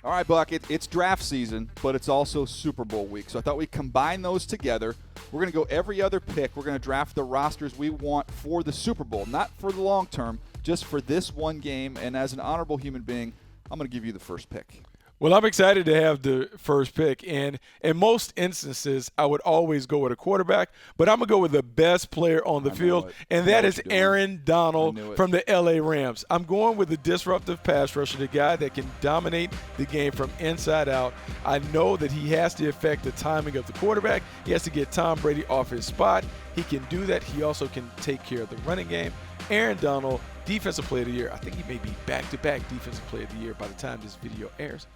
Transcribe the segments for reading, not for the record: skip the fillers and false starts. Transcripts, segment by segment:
All right, Buck, it's draft season, but it's also Super Bowl week. So I thought we'd combine those together. We're going to go every other pick. We're going to draft the rosters we want for the Super Bowl, not for the long term, just for this one game. And as an honorable human being, I'm going to give you the first pick. Well, I'm excited to have the first pick. And in most instances, I would always go with a quarterback, but I'm going to go with the best player on the field, and that is Aaron Donald from the LA Rams. I'm going with the disruptive pass rusher, the guy that can dominate the game from inside out. I know that he has to affect the timing of the quarterback. He has to get Tom Brady off his spot. He can do that. He also can take care of the running game. Aaron Donald, Defensive Player of the Year. I think he may be back-to-back Defensive Player of the Year by the time this video airs.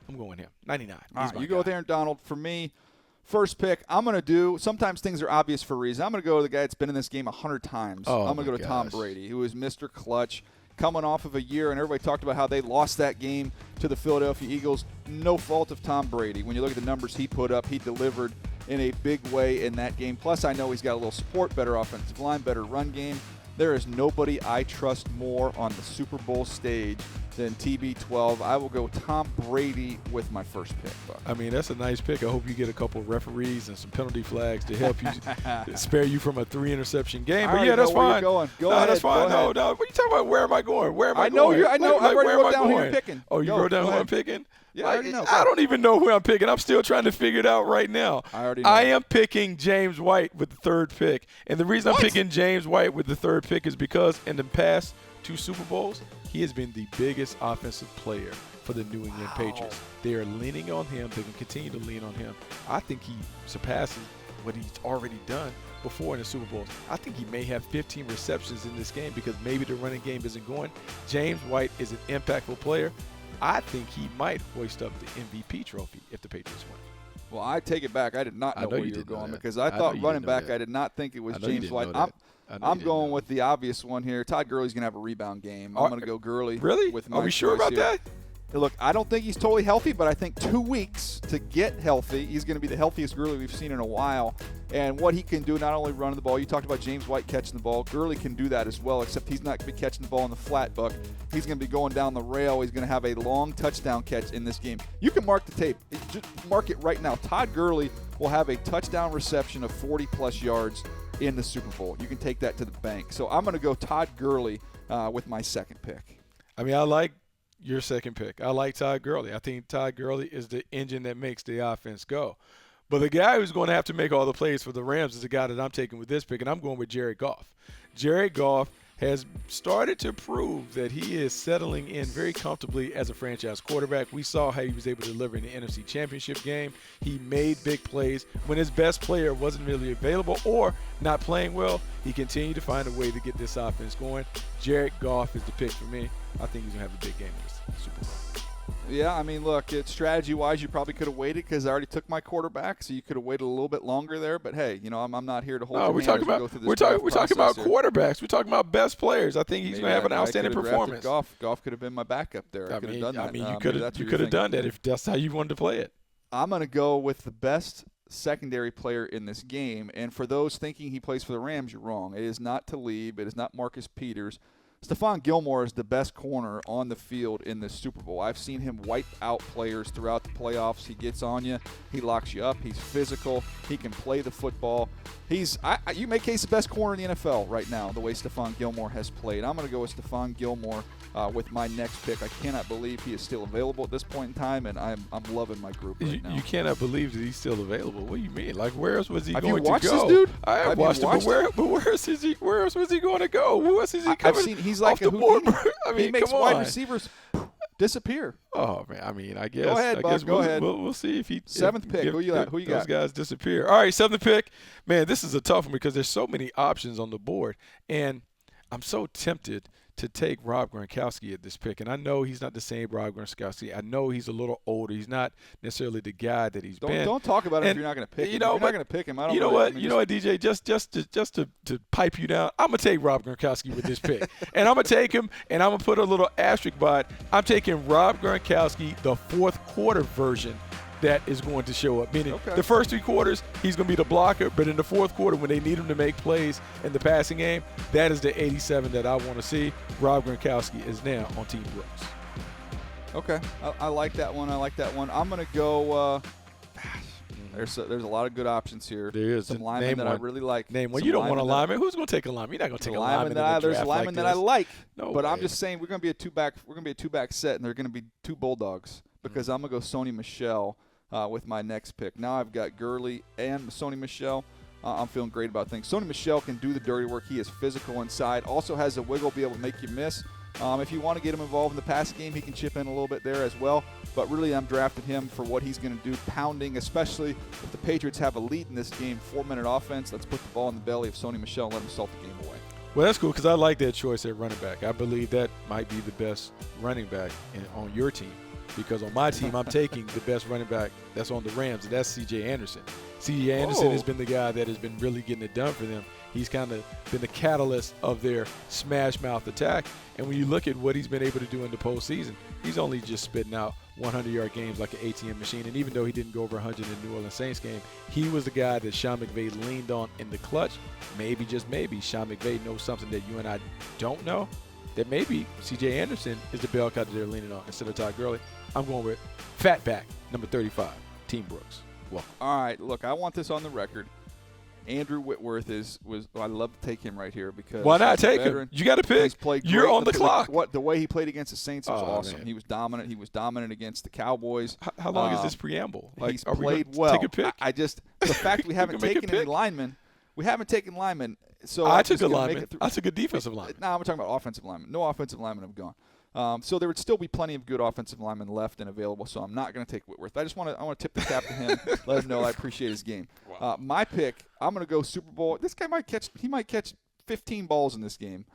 I'm going him. 99. All right, you go with Aaron Donald. For me, first pick, I'm going to do – sometimes things are obvious for a reason. I'm going to go with the guy that's been in this game 100 times. I'm going to go to Tom Brady, who is Mr. Clutch, coming off of a year, and everybody talked about how they lost that game to the Philadelphia Eagles. No fault of Tom Brady. When you look at the numbers he put up, he delivered in a big way in that game. Plus, I know he's got a little support, better offensive line, better run game. There is nobody I trust more on the Super Bowl stage than TB12. I will go Tom Brady with my first pick, Buck. I mean, that's a nice pick. I hope you get a couple of referees and some penalty flags to help you spare you from a 3-interception game. But yeah, that's fine. Go ahead. That's fine. No. What are you talking about? Where am I going? Where am I going? I know. I've already wrote down who you're picking. Oh, you wrote down who I'm picking? Yeah, I already know. I don't even know who I'm picking. I'm still trying to figure it out right now. I already know. I am picking James White with the third pick. And the reason I'm picking James White with the third pick is because in the past 2 Super Bowls, he has been the biggest offensive player for the New England Patriots. They are leaning on him. They can continue to lean on him. I think he surpasses what he's already done before in the Super Bowls. I think he may have 15 receptions in this game because maybe the running game isn't going. James White is an impactful player. I think he might hoist up the MVP trophy if the Patriots win. Well, I take it back. I did not know where you were going because I thought running back, I did not think it was James White. I'm going with the obvious one here. Todd Gurley's going to have a rebound game. I'm going to go Gurley. Really? With my Are we sure about that? Look, I don't think he's totally healthy, but I think 2 weeks to get healthy, he's going to be the healthiest Gurley we've seen in a while. And what he can do, not only running the ball, you talked about James White catching the ball. Gurley can do that as well, except he's not going to be catching the ball in the flat, Buck. He's going to be going down the rail. He's going to have a long touchdown catch in this game. You can mark the tape. Just mark it right now. Todd Gurley will have a touchdown reception of 40-plus yards in the Super Bowl. You can take that to the bank. So I'm going to go Todd Gurley with my second pick. I mean, I like your second pick. I like Todd Gurley. I think Todd Gurley is the engine that makes the offense go. But the guy who's going to have to make all the plays for the Rams is the guy that I'm taking with this pick, and I'm going with Jared Goff. Jared Goff has started to prove that he is settling in very comfortably as a franchise quarterback. We saw how he was able to deliver in the NFC Championship game. He made big plays. When his best player wasn't really available or not playing well, he continued to find a way to get this offense going. Jared Goff is the pick for me. I think he's going to have a big game in this Super Bowl. Yeah, I mean, look, strategy-wise, you probably could have waited because I already took my quarterback, so you could have waited a little bit longer there. But, hey, you know, I'm not here to hold your hand as we go through this we're talking about quarterbacks. We're talking about best players. I think he's going to have an outstanding performance. Goff could have been my backup there. I could have done that. I mean, you could have done that if that's how you wanted to play it. I'm going to go with the best secondary player in this game. And for those thinking he plays for the Rams, you're wrong. It is not Talib. It is not Marcus Peters. Stephon Gilmore is the best corner on the field in this Super Bowl. I've seen him wipe out players throughout the playoffs. He gets on you. He locks you up. He's physical. He can play the football. You make case the best corner in the NFL right now, the way Stephon Gilmore has played. I'm going to go with Stephon Gilmore with my next pick. I cannot believe he is still available at this point in time, and I'm loving my group right now. You cannot believe that he's still available. What do you mean? Like, where else was he going to go? Have you watched this dude? I have watched him, but where else was he going to go? Who else is he coming? He's like off the board. I mean, he makes wide receivers disappear. Oh man, I mean, I guess. Go ahead, Buck. Go ahead. We'll see if he. Seventh pick. Who you got? Those guys disappear. All right, seventh pick. Man, this is a tough one because there's so many options on the board, and I'm so tempted to take Rob Gronkowski at this pick. And I know he's not the same Rob Gronkowski. I know he's a little older. He's not necessarily the guy that he's been. Don't talk about him if you're not going to pick him. If you're not going to pick him, I don't know. You know what, DJ? Just to pipe you down, I'm going to take Rob Gronkowski with this pick. And I'm going to take him, and I'm going to put a little asterisk by it. I'm taking Rob Gronkowski, the fourth quarter version that is going to show up. Meaning the first 3 quarters, he's going to be the blocker, but in the fourth quarter when they need him to make plays in the passing game, that is the 87 that I want to see. Rob Gronkowski is now on Team Brooks. Okay, I like that one. I'm going to go there's a lot of good options here. There is. Some linemen that I really like. Name one. You don't want a lineman. Who's going to take a lineman? You're not going to take a lineman. There's a lineman that I like. No but way. I'm just saying we're going to be a two-back set, and they're going to be two Bulldogs because I'm going to go Sony Michel with my next pick. Now I've got Gurley and Sony Michel. I'm feeling great about things. Sony Michel can do the dirty work. He is physical inside. Also has a wiggle, be able to make you miss. If you want to get him involved in the passing game, he can chip in a little bit there as well. But really, I'm drafting him for what he's going to do, pounding, especially if the Patriots have a lead in this game, 4-minute offense. Let's put the ball in the belly of Sony Michel and let him salt the game away. Well, that's cool because I like that choice at running back. I believe that might be the best running back on your team because on my team, I'm taking the best running back that's on the Rams, and that's C.J. Anderson. C.J. Anderson has been the guy that has been really getting it done for them. He's kind of been the catalyst of their smash-mouth attack. And when you look at what he's been able to do in the postseason, he's only just spitting out 100-yard games like an ATM machine. And even though he didn't go over 100 in the New Orleans Saints game, he was the guy that Sean McVay leaned on in the clutch. Maybe, just maybe, Sean McVay knows something that you and I don't know, that maybe C.J. Anderson is the bell cow that they're leaning on instead of Todd Gurley. I'm going with Fatback, number 35, Team Brooks. Welcome. All right, look, I want this on the record. Andrew Whitworth I love to take him right here because why not take him? You got to pick. You're on the clock. The way he played against the Saints was awesome. Man. He was dominant. He was dominant against the Cowboys. How long is this preamble? He's played well. Take a pick. The fact we haven't taken any linemen. We haven't taken linemen. So I took a lineman. I took a defensive lineman. No, I'm talking about offensive linemen. No offensive linemen have gone. So there would still be plenty of good offensive linemen left and available. So I'm not going to take Whitworth. I want to tip the cap to him. Let him know I appreciate his game. Wow. My pick, I'm going to go Super Bowl. This guy might catch 15 balls in this game.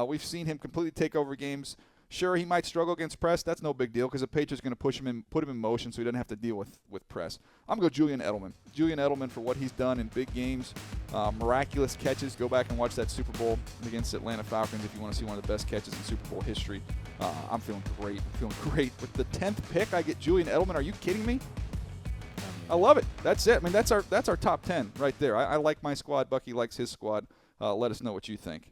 We've seen him completely take over games. Sure, he might struggle against press. That's no big deal because the Patriots are going to put him in motion so he doesn't have to deal with press. I'm going to go Julian Edelman. Julian Edelman for what he's done in big games, miraculous catches. Go back and watch that Super Bowl against the Atlanta Falcons if you want to see one of the best catches in Super Bowl history. I'm feeling great. With the 10th pick, I get Julian Edelman. Are you kidding me? I love it. That's it. I mean, that's our top 10 right there. I like my squad. Bucky likes his squad. Let us know what you think.